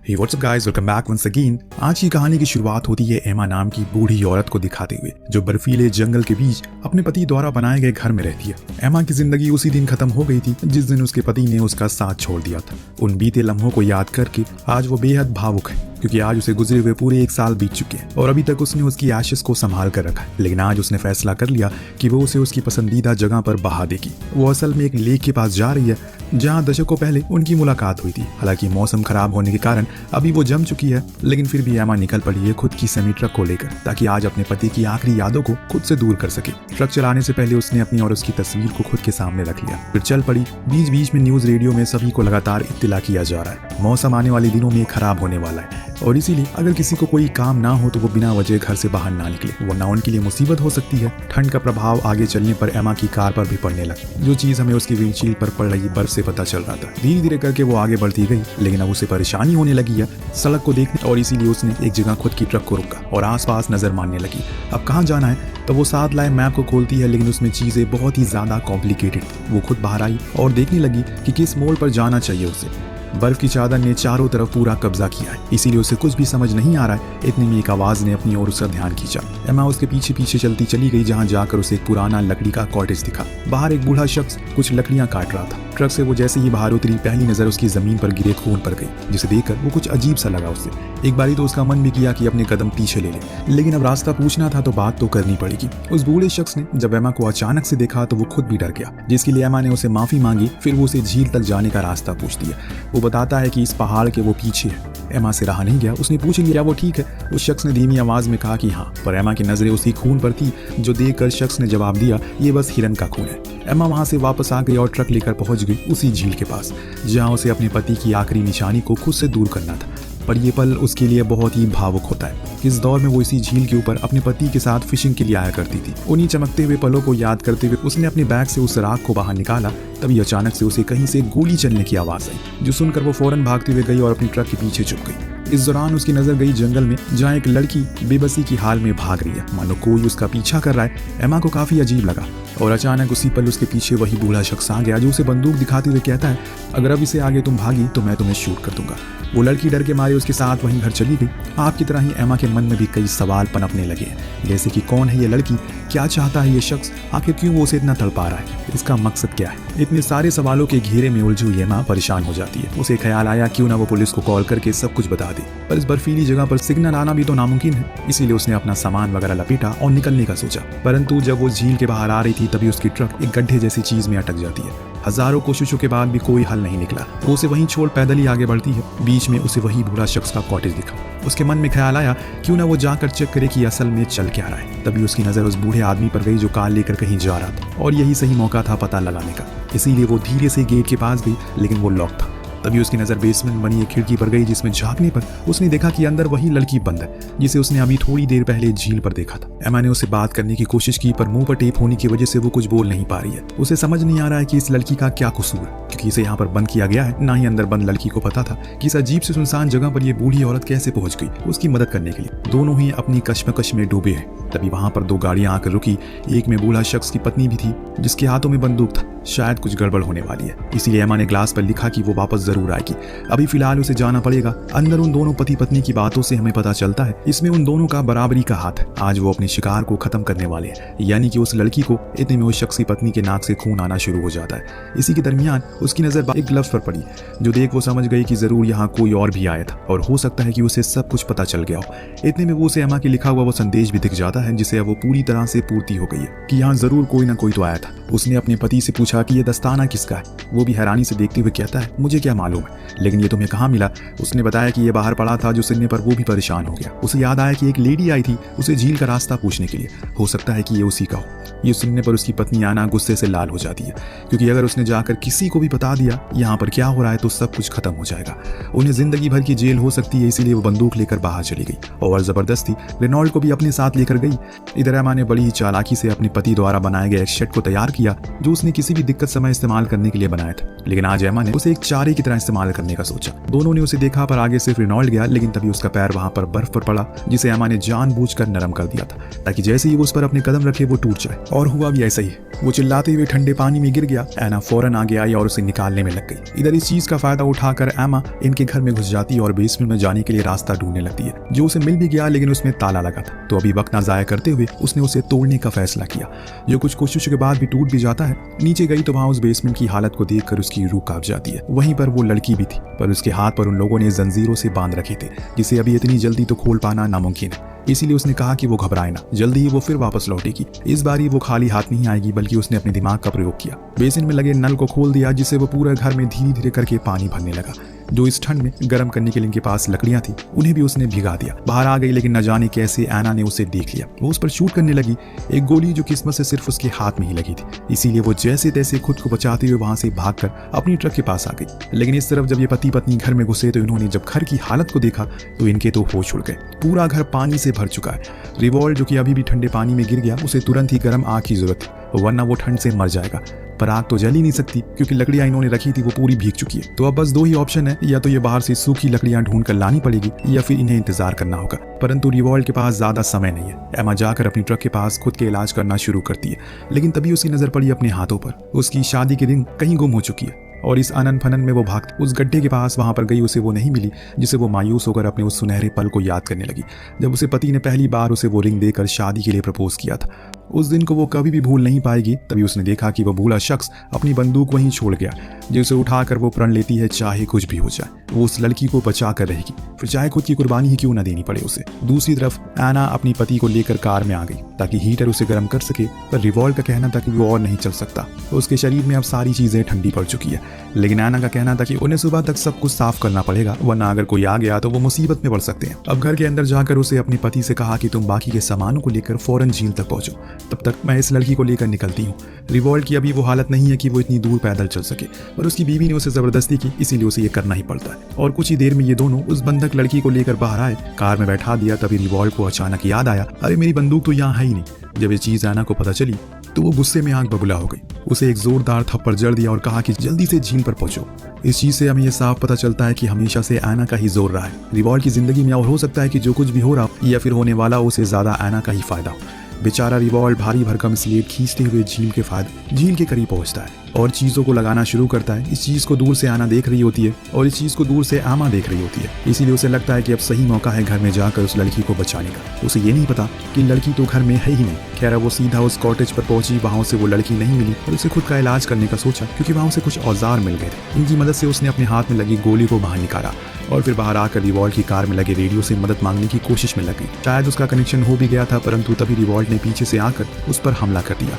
Hey, what's up guys? Welcome back once again। आज की कहानी की शुरुआत होती है एमा नाम की बूढ़ी औरत को दिखाते हुए जो बर्फीले जंगल के बीच अपने पति द्वारा बनाए गए घर में रहती है। एमा की जिंदगी उसी दिन खत्म हो गई थी जिस दिन उसके पति ने उसका साथ छोड़ दिया था। उन बीते लम्हों को याद करके आज वो बेहद भावुक है क्योंकि आज उसे गुजरे हुए पूरे 1 साल बीत चुके हैं और अभी तक उसने उसकी एशेस को संभाल कर रखा है। लेकिन आज उसने फैसला कर लिया कि वो उसे उसकी पसंदीदा जगह पर बहा देगी। वो असल में एक लेक के पास जा रही है जहाँ दशकों पहले उनकी मुलाकात हुई थी। हालांकि मौसम खराब होने के कारण अभी वो जम चुकी है, लेकिन फिर भी एमा निकल पड़ी है खुद की सेमी ट्रक को लेकर ताकि आज अपने पति की आखिरी यादों को खुद से दूर कर सके। ट्रक चलाने से पहले उसने अपनी और उसकी तस्वीर को खुद के सामने रख लिया, फिर चल पड़ी। बीच बीच में न्यूज रेडियो में सभी को लगातार इत्तिला किया जा रहा है मौसम आने वाले दिनों में खराब होने वाला है और इसीलिए अगर किसी को कोई काम ना हो तो वो बिना वजह घर से बाहर ना निकले, वरना उनके लिए मुसीबत हो सकती है। ठंड का प्रभाव आगे चलने पर एमा की कार पर भी पड़ने लगा, जो चीज हमें उसकी विंडशील्ड पर पड़ रही बर्फ से पता चल रहा था। धीरे धीरे करके वो आगे बढ़ती गई, लेकिन अब उसे परेशानी होने लगी है सड़क को देखने और इसीलिए उसने एक जगह खुद की ट्रक को रोका और आसपास नजर मारने लगी। अब कहाँ जाना है तो वो साथ लाए मैप को खोलती है, लेकिन उसमें चीजें बहुत ही ज्यादा कॉम्प्लिकेटेड थी। वो खुद बाहर आई और देखने लगी कि किस मोड़ पर जाना चाहिए उसे। बर्फ की चादर ने चारों तरफ पूरा कब्जा किया है, इसीलिए उसे कुछ भी समझ नहीं आ रहा है। इतने में एक आवाज ने अपनी ओर उसका ध्यान खींचा। एमा उसके पीछे पीछे चलती चली गई जहां जाकर उसे एक पुराना लकड़ी का कॉटेज दिखा। बाहर एक बूढ़ा शख्स कुछ लकड़ियां काट रहा था। ट्रक से वो जैसे ही बाहर उतरी पहली नजर उसकी जमीन पर गिरे खून पर गई, जिसे देखकर वो कुछ अजीब सा लगा उसे। एक बारी तो उसका मन भी किया कि अपने कदम पीछे ले ले, लेकिन अब रास्ता पूछना था तो बात तो करनी पड़ेगी। उस बूढ़े शख्स ने जब एमा को अचानक से देखा तो वो खुद भी डर गया, जिसके लिए एमा ने उसे माफी मांगी। फिर वो उसे झील तक जाने का रास्ता पूछ दिया। वो बताता है कि इस पहाड़ के वो पीछे है। एमा से रहा नहीं गया, उसने पूछ लिया क्या वो ठीक है। उस शख्स ने धीमी आवाज में कहा कि हाँ, पर एमा की नजरें उसी खून पर थी जो देखकर शख्स ने जवाब दिया ये बस हिरन का खून है। एमा वहां से वापस आ गई और ट्रक लेकर पहुंच गई उसी झील के पास जहां उसे अपने पति की आखिरी निशानी को खुद से दूर करना था। पर यह पल उसके लिए बहुत ही भावुक होता है। इस दौर में वो इसी झील के ऊपर अपने पति के साथ फिशिंग के लिए आया करती थी। उन्हीं चमकते हुए पलों को याद करते हुए उसने अपने बैग से उस राख को बाहर निकाला। तभी अचानक से उसे कहीं से गोली चलने की आवाज आई, जो सुनकर वो फौरन भागते हुए गई और अपनी ट्रक के पीछे छुप गई। इस दौरान उसकी नजर गई जंगल में जहाँ एक लड़की बेबसी की हाल में भाग रही है, मानो कोई उसका पीछा कर रहा है। एमा को काफी अजीब लगा और अचानक उसी पल उसके पीछे वही बूढ़ा शख्स आ गया जो उसे बंदूक दिखाते हुए कहता है अगर अब इसे आगे तुम भागी तो मैं तुम्हें शूट कर दूंगा। वो लड़की डर के मारे उसके साथ वहीं घर चली गई। आपकी तरह ही एमा के मन में भी कई सवाल पनपने लगे हैं, जैसे कि कौन है ये लड़की, क्या चाहता है ये शख्स, आखिर क्यों वो उसे इतना तड़पा रहा है, इसका मकसद क्या है। इतने सारे सवालों के घेरे में उलझी हुई एमा परेशान हो जाती है। उसे ख्याल आया क्यों ना वो पुलिस को कॉल करके सब कुछ बता दे, पर इस बर्फीली जगह पर सिग्नल आना भी तो नामुमकिन है। इसीलिए उसने अपना सामान वगैरह लपेटा और निकलने का सोचा, परंतु जब वो झील के बाहर आ रही थी तभी उसकी ट्रक एक गड्ढे जैसी चीज में अटक जाती है। हजारों कोशिशों के बाद भी कोई हल नहीं निकला। वो उसे वहीं छोड़ पैदल ही आगे बढ़ती है। बीच में उसे वही बूढ़ा शख्स का कॉटेज दिखा। उसके मन में ख्याल आया क्यों ना वो जाकर चेक करे कि असल में चल क्या रहा है। तभी उसकी नजर उस बूढ़े आदमी पर गई जो कार लेकर कहीं जा रहा था और यही सही मौका था पता लगाने का। इसीलिए वो धीरे से गेट के पास गई, लेकिन वो लॉक था। तभी उसकी नजर बेसमेंट बनी एक खिड़की पर गई, जिसमें झांकने पर उसने देखा कि अंदर वही लड़की बंद है जिसे उसने अभी थोड़ी देर पहले झील पर देखा था। एमा ने उसे बात करने की कोशिश की, पर मुंह पर टेप होने की वजह से वो कुछ बोल नहीं पा रही है। उसे समझ नहीं आ रहा है कि इस लड़की का क्या कसूर है, क्योंकि इसे यहाँ पर बंद किया गया है। ना ही अंदर बंद लड़की को पता था कि इस अजीब से सुनसान जगह पर यह बूढ़ी औरत कैसे पहुंच गई उसकी मदद करने के लिए। दोनों ही अपनी कश्मकश में डूबे हैं। तभी वहां पर 2 गाड़ियां आकर रुकी। एक में बूढ़ा शख्स की पत्नी भी थी जिसके हाथों में बंदूक था। शायद कुछ गड़बड़ होने वाली है, इसीलिए एमा ने ग्लास पर लिखा कि वो वापस जरूर आएगी। अभी फिलहाल उसे जाना पड़ेगा। अंदर उन दोनों पति पत्नी की बातों से हमें पता चलता है इसमें उन दोनों का बराबरी का हाथ है। आज वो अपने शिकार को खत्म करने वाले हैं, यानी कि उस लड़की को। इतने में उस शख्स की पत्नी के नाक से खून आना शुरू हो जाता है। इसी के दरमियान उसकी नजर एक ग्लव्स पर पड़ी, जो देख वो समझ गई कि जरूर यहाँ कोई और भी आया था और हो सकता है कि उसे सब कुछ पता चल गया हो। इतने में वो उसे एमा के लिखा हुआ वो संदेश भी दिख जाता है, जिसे अब वो पूरी तरह से पूर्ति हो गई है कि यहाँ जरूर कोई ना कोई तो आया था। उसने अपने पति से पूछा कि यह दस्ताना किसका है। वो भी हैरानी से देखते हुए कहता है मुझे क्या मालूम है, लेकिन ये तुम्हें कहाँ मिला। उसने बताया कि ये बाहर पड़ा था, जो सुनने पर वो भी परेशान हो गया। उसे याद आया कि एक लेडी आई थी उसे झील का रास्ता पूछने के लिए, हो सकता है कि ये उसी का हो। ये सुनने पर उसकी पत्नी आना गुस्से से लाल हो जाती है, क्योंकि अगर उसने जाकर किसी को भी बता दिया यहाँ पर क्या हो रहा है तो सब कुछ खत्म हो जाएगा। उन्हें जिंदगी भर की जेल हो सकती है। इसीलिए वो बंदूक लेकर बाहर चली गई और जबरदस्ती रेनॉल्ड को भी अपने साथ लेकर गई। इधर एमा ने बड़ी ही चालाकी से अपने पति द्वारा बनाए गए एक शेड को तैयार किया, जो उसने किसी भी भी दिक्कत समय इस्तेमाल करने के लिए बनाया था, लेकिन आज एमा ने उसे एक चारे की तरह इस्तेमाल करने का सोचा। दोनों ने उसे देखा पर आगे सिर्फ रेनॉल्ड गया, लेकिन तभी उसका पैर वहां पर बर्फ पर पड़ा, जिसे एमा ने जानबूझकर नरम कर दिया था ताकि जैसे ही वो उस पर अपने कदम रखे वो टूट जाए। और हुआ भी ऐसा ही। वो चिल्लाते हुए ठंडे पानी में गिर गया। एना फौरन आगे आई और उसे निकालने में लग गई। इधर इस चीज का फायदा उठाकर एमा इनके घर में घुस जाती है और बेसमेंट में जाने के लिए रास्ता ढूंढने लगती है, जो उसे मिल भी गया, लेकिन उसमें ताला लगा था। तो अभी वक्त ना जाया करते हुए उसने उसे तोड़ने का फैसला किया, जो कुछ कोशिशों के बाद भी टूट भी जाता है। नीचे गई तो वहां उस बेसमेंट की हालत को देखकर उसकी रूह कांप जाती है। वहीं पर वो लड़की भी थी, पर उसके हाथ पर उन लोगों ने जंजीरों से बांध रखे थे, जिसे अभी इतनी जल्दी तो खोल पाना नामुमकिन है। इसीलिए उसने कहा कि वो घबराए ना, जल्दी ही वो फिर वापस लौटेगी। इस बारी वो खाली हाथ नहीं आएगी, बल्कि उसने अपने दिमाग का प्रयोग किया। बेसिन में लगे नल को खोल दिया, जिससे वो पूरे घर में धीरे धीरे करके पानी भरने लगा। जो इस ठंड में गर्म करने के लिए इनके पास लकड़ियां थी, उन्हें भी उसने भिगा दिया। बाहर आ गई, लेकिन न जाने कैसे एना ने उसे देख लिया। वो उस पर शूट करने लगी, एक गोली जो किस्मत से सिर्फ उसके हाथ में ही लगी थी। इसीलिए वो जैसे तैसे खुद को बचाते हुए वहां से भागकर अपनी ट्रक के पास आ गई। लेकिन इस तरफ जब ये पति पत्नी घर में घुसे तो इन्होंने जब घर की हालत को देखा तो इनके तो होश उड़ गए। पूरा घर पानी से भर चुका है। रिवॉल्ट जो कि अभी भी ठंडे पानी में गिर गया, उसे तुरंत ही गर्म आग की जरूरत थी, वरना वो ठंड से मर जाएगा। पर आग तो जल ही नहीं सकती, क्योंकि लकड़ियां इन्होंने रखी थी वो पूरी भीग चुकी है। तो अब बस दो ही ऑप्शन है, या तो ये बाहर से सूखी लकड़ियां ढूंढ कर लानी पड़ेगी, या फिर इन्हें इंतजार करना होगा। परंतु रिवॉल्ट के पास ज्यादा समय नहीं है। एमा जाकर अपनी ट्रक के पास खुद के इलाज करना शुरू करती है, लेकिन तभी उसकी नजर पड़ी अपने हाथों पर। उसकी शादी की रिंग कहीं गुम हो चुकी है और इस अनन फनन में वो भागती उस गड्ढे के पास वहां पर गई। उसे वो नहीं मिली, जिसे वो मायूस होकर अपने उस सुनहरे पल को याद करने लगी, जब उसे पति ने पहली बार उसे वो रिंग देकर शादी के लिए प्रपोज किया था। उस दिन को वो कभी भी भूल नहीं पाएगी। तभी उसने देखा कि वो भूला शख्स अपनी बंदूक वहीं छोड़ गया, जिसे उठाकर वो प्रण लेती है, चाहे कुछ भी हो जाए वो उस लड़की को बचा कर रहेगी, फिर चाहे खुद की कुर्बानी ही क्यों ना देनी पड़े उसे। दूसरी तरफ एना अपनी पति को लेकर कार में आ गई ताकि हीटर उसे गर्म कर सके, पर रिवॉल्ट का कहना था कि वो और नहीं चल सकता। उसके शरीर में अब सारी चीजें ठंडी पड़ चुकी है। लेकिन एना का कहना था कि उन्हें सुबह तक सब कुछ साफ करना पड़ेगा, वरना अगर कोई आ गया तो वो मुसीबत में पड़ सकते हैं। अब घर के अंदर जाकर उसे अपने पति से कहा कि तुम बाकी के सामानों को लेकर फौरन झील तक पहुंचो, तब तक मैं इस लड़की को लेकर निकलती हूँ। रिवॉल्ट की अभी वो हालत नहीं है कि वो इतनी दूर पैदल चल सके, पर उसकी बीवी ने उसे जबरदस्ती की, इसीलिए उसे ये करना ही पड़ता है। और कुछ ही देर में ये दोनों उस बंधक लड़की को लेकर बाहर आए, कार में बैठा दिया। तभी रिवॉल्ट को अचानक याद आया, अरे मेरी बंदूक तो यहाँ है ही नहीं। जब ये चीज एना को पता चली तो वो गुस्से में आग बबूला हो गई। उसे एक जोरदार थप्पड़ जड़ दिया और कहा कि जल्दी से झील पर पहुंचो। इस चीज से हमें यह साफ पता चलता है कि हमेशा से एना का ही जोर रहा है रिवॉल्ट की जिंदगी में, और हो सकता है कि जो कुछ भी हो रहा या फिर होने वाला उसे ज्यादा एना का ही फायदा हो। बेचारा रिवॉल्ट भारी भरकम स्लेट खींचते हुए झील के करीब पहुंचता है और चीजों को लगाना शुरू करता है। इस चीज को दूर से आना देख रही होती है और इस चीज को दूर से आमा देख रही होती है। इसीलिए उसे लगता है कि अब सही मौका है घर में जाकर उस लड़की को बचाने का। उसे ये नहीं पता कि लड़की तो घर में है ही नहीं। खैर वो सीधा उस कॉटेज पर पहुंची, वहां से वो लड़की नहीं मिली और उसे खुद का इलाज करने का सोचा, क्योंकि वहां उसे कुछ औजार मिल गए थे। इनकी मदद से उसने अपने हाथ में लगी गोली को बाहर निकाला और फिर बाहर आकर रिवॉल्ट की कार में लगे रेडियो से मदद मांगने की कोशिश में लगी। शायद उसका कनेक्शन हो भी गया था, परंतु तभी रिवॉल्ट ने पीछे से आकर उस पर हमला कर दिया।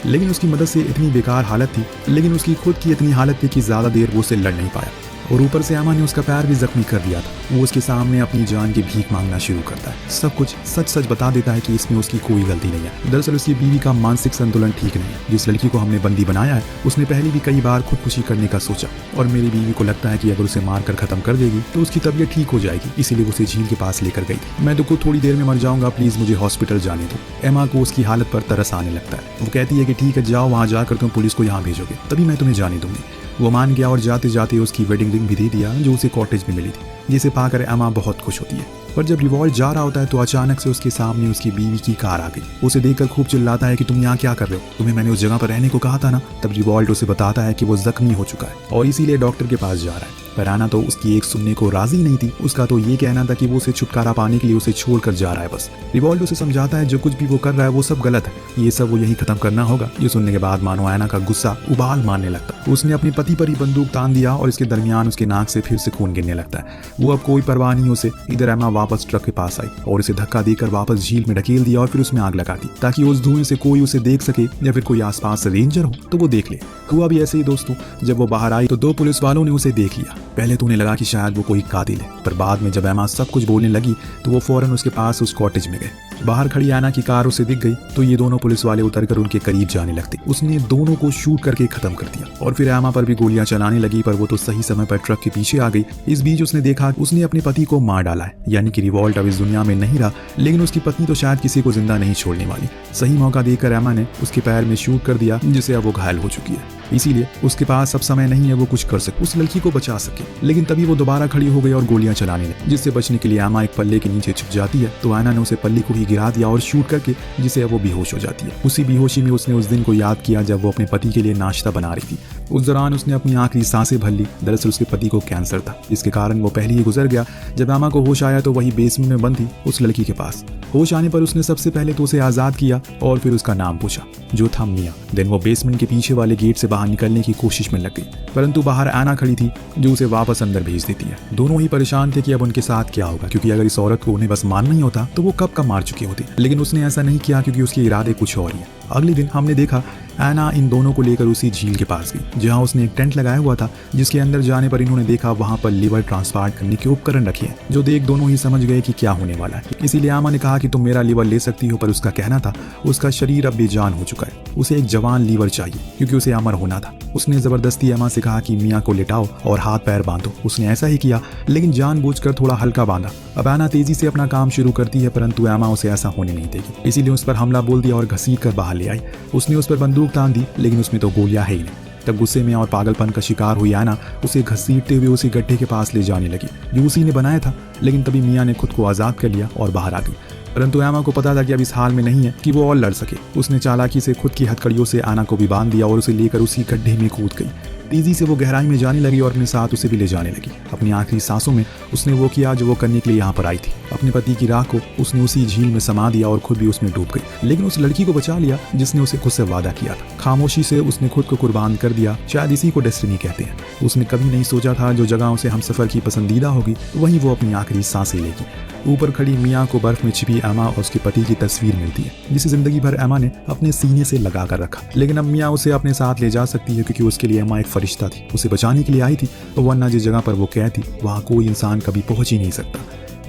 लेकिन उसकी मदद से इतनी बेकार हालत थी, लेकिन उसकी खुद की इतनी हालत थी कि ज्यादा देर वो उससे लड़ नहीं पाया और ऊपर से आमा ने उसका पैर भी जख्मी कर दिया था। वो उसके सामने अपनी जान की भीख मांगना शुरू करता है। सब कुछ सच सच बता देता है कि इसमें उसकी कोई गलती नहीं है। दरअसल उसकी बीवी का मानसिक संतुलन ठीक नहीं है। जिस लड़की को हमने बंदी बनाया है उसने पहले भी कई बार खुदकुशी करने का सोचा और मेरी बीवी को लगता है कि अगर उसे मारकर खत्म कर देगी तो उसकी तबीयत ठीक हो जाएगी, इसीलिए वो उसे झील के पास लेकर गई थी। मैं तो खुद थोड़ी देर में मर जाऊंगा, प्लीज मुझे हॉस्पिटल जाने दो। एमा को उसकी हालत पर तरस आने लगता है। वो कहती है कि ठीक है जाओ, वहां जाकर तुम पुलिस को यहाँ भेजोगे, तभी मैं तुम्हें जाने दूंगी। वो मान गया और जाते जाते उसकी वेडिंग रिंग भी दे दिया जो उसे कॉटेज में मिली थी, जिसे पाकर एमा बहुत खुश होती है। पर जब रिवॉल्ट जा रहा होता है तो अचानक से उसके सामने उसकी बीवी की कार आ गई। उसे देखकर खूब चिल्लाता है कि तुम यहाँ क्या कर रहे हो, तुम्हें मैंने उस जगह पर रहने को कहा था ना। तब रिवॉल्ट उसे बताता है कि वो जख्मी हो चुका है और इसीलिए डॉक्टर के पास जा रहा है। पर आना तो उसकी एक सुनने को राजी नहीं थी। उसका तो ये कहना था कि वो उसे छुटकारा पाने के लिए उसे छोड़कर जा रहा है बस। रिवॉल्ट उसे समझाता है जो कुछ भी वो कर रहा है वो सब गलत है, ये सब वो यही खत्म करना होगा। ये सुनने के बाद मानो आना का गुस्सा उबाल मारने लगता। उसने अपने पति पर ही बंदूक तान दिया और इसके दरमियान उसके नाक से फिर से खून गिरने लगता है। वो अब कोई परवाह नहीं उसे। इधर एमा वापस ट्रक के पास आई और इसे धक्का देकर वापस झील में ढकेल दिया और फिर उसमें आग लगा दी ताकि उस धुएं से कोई उसे देख सके या फिर कोई आसपास रेंजर हो तो वो देख ले। हुआ भी ऐसे ही दोस्तों। जब वो बाहर आई तो दो पुलिस वालों ने उसे देख लिया। पहले तो उन्हें लगा कि शायद वो कोई कातिल है, पर बाद में जब एमा सब कुछ बोलने लगी तो वो फौरन उसके पास उस कॉटेज में गए। बाहर खड़ी आना की कार उसे दिख गई तो ये दोनों पुलिस वाले उतरकर उनके करीब जाने लगते। उसने दोनों को शूट करके खत्म कर दिया और फिर एमा पर भी गोलियां चलाने लगी, पर वो तो सही समय पर ट्रक के पीछे आ गई। इस बीच उसने देखा उसने अपने पति को मार डाला है, यानी कि रिवॉल्ट अब इस दुनिया में नहीं रहा, लेकिन उसकी पत्नी तो शायद किसी को जिंदा नहीं छोड़ने वाली। सही मौका देकर एमा ने उसके पैर में शूट कर दिया, जिससे अब वो घायल हो चुकी है। इसीलिए उसके पास अब समय नहीं है वो कुछ कर सके, उस लड़की को बचा सके। लेकिन तभी वो दोबारा खड़ी हो गई और गोलियां चलाने लगी, जिससे बचने के लिए एमा एक पल्ले के नीचे छुप जाती है। तो एना ने उसे पल्ली को ही गिरा दिया और शूट करके, जिसे वो बेहोश हो जाती है। उसी बेहोशी में उसने उस दिन को याद किया जब वो अपने पति के लिए नाश्ता बना रही थी। उस दौरान उसने अपनी आखिरी सांसें भर ली। दरअसल उसके पति को कैंसर था, इसके कारण वो पहले ही गुजर गया। जब एमा को होश आया तो वही बेसमेंट में बंद थी उस लड़की के पास। होश आने पर उसने सबसे पहले तो उसे आजाद किया और फिर उसका नाम पूछा, जो था मिया। देन वो बेसमेंट के पीछे वाले गेट से बाहर निकलने की कोशिश में लग गई, परंतु बाहर एना खड़ी थी जो उसे वापस अंदर भेज देती है। दोनों ही परेशान थे कि अब उनके साथ क्या होगा, क्योंकि अगर इस औरत को उन्हें बस मारना ही होता तो वो कब का मार चुकी होती। लेकिन उसने ऐसा नहीं किया क्योंकि उसके इरादे कुछ और ही है। अगले दिन हमने देखा एना इन दोनों को लेकर उसी झील के पास गई जहां उसने एक टेंट लगाया हुआ था, जिसके अंदर जाने पर इन्होंने देखा वहां पर लिवर ट्रांसप्लांट करने के उपकरण रखे हैं, जो देख दोनों ही समझ गए कि क्या होने वाला है। इसीलिए एमा ने कहा कि तुम मेरा लिवर ले सकती हो, पर उसका कहना था उसका शरीर अब बेजान हो चुका है, उसे एक जवान लीवर चाहिए क्योंकि उसे अमर होना था। उसने जबरदस्ती एमा से कहा कि मिया को लिटाओ और हाथ पैर बांधो। उसने ऐसा ही किया, लेकिन जानबूझकर थोड़ा हल्का बांधा। अब एना तेजी से अपना काम शुरू करती है, परंतु एमा उसे ऐसा होने नहीं देगी। इसीलिए उस पर हमला बोल दिया और घसीट कर बाहर ले आई। उसने उस पर बंदूक तान दी, लेकिन उसमें तो गोलियां है ही नहीं। तब गुस्से में और पागलपन का शिकार हुई एना उसे घसीटते हुए उसी गड्ढे के पास ले जाने लगी जो उसी ने बनाया था। लेकिन तभी मिया ने खुद को आजाद कर लिया और बाहर आ गई, परंतु एमा को पता था कि अब इस हाल में नहीं है कि वो और लड़ सके। उसने चालाकी से खुद की हथकड़ियों से एना को भी बांध दिया और उसे लेकर उसी गड्ढे में कूद गई। तेजी से वो गहराई में जाने लगी और अपने साथ उसे भी ले जाने लगी। अपनी आखिरी सांसों में उसने वो किया जो वो करने के लिए यहाँ पर आई थी। अपने पति की राख को उसने उसी झील में समा दिया और खुद भी उसमें डूब गई, लेकिन उस लड़की को बचा लिया जिसने उसे खुद से वादा किया था। खामोशी से उसने खुद को कुर्बान कर दिया। शायद इसी को डेस्टिनी कहते हैं। उसने कभी नहीं सोचा था जो जगह उसे हमसफर की पसंदीदा होगी वहीं वो अपनी आखिरी सांसें लेगी। ऊपर खड़ी मिया को बर्फ में छिपी एमा और उसके पति की तस्वीर मिलती है, जिसे जिंदगी भर एमा ने अपने सीने से लगा कर रखा। लेकिन अब मिया उसे अपने साथ ले जा सकती है क्योंकि उसके लिए एमा एक फरिश्ता थी, उसे बचाने के लिए आई थी, वरना जिस जगह पर वो कैद थी वहाँ कोई इंसान कभी पहुंच ही नहीं सकता।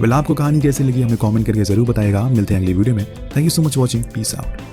वेल, आपको कहानी कैसी लगी हमें कमेंट करके जरूर बताएगा। मिलते हैं अगली वीडियो में। Thank you so much watching. Peace out.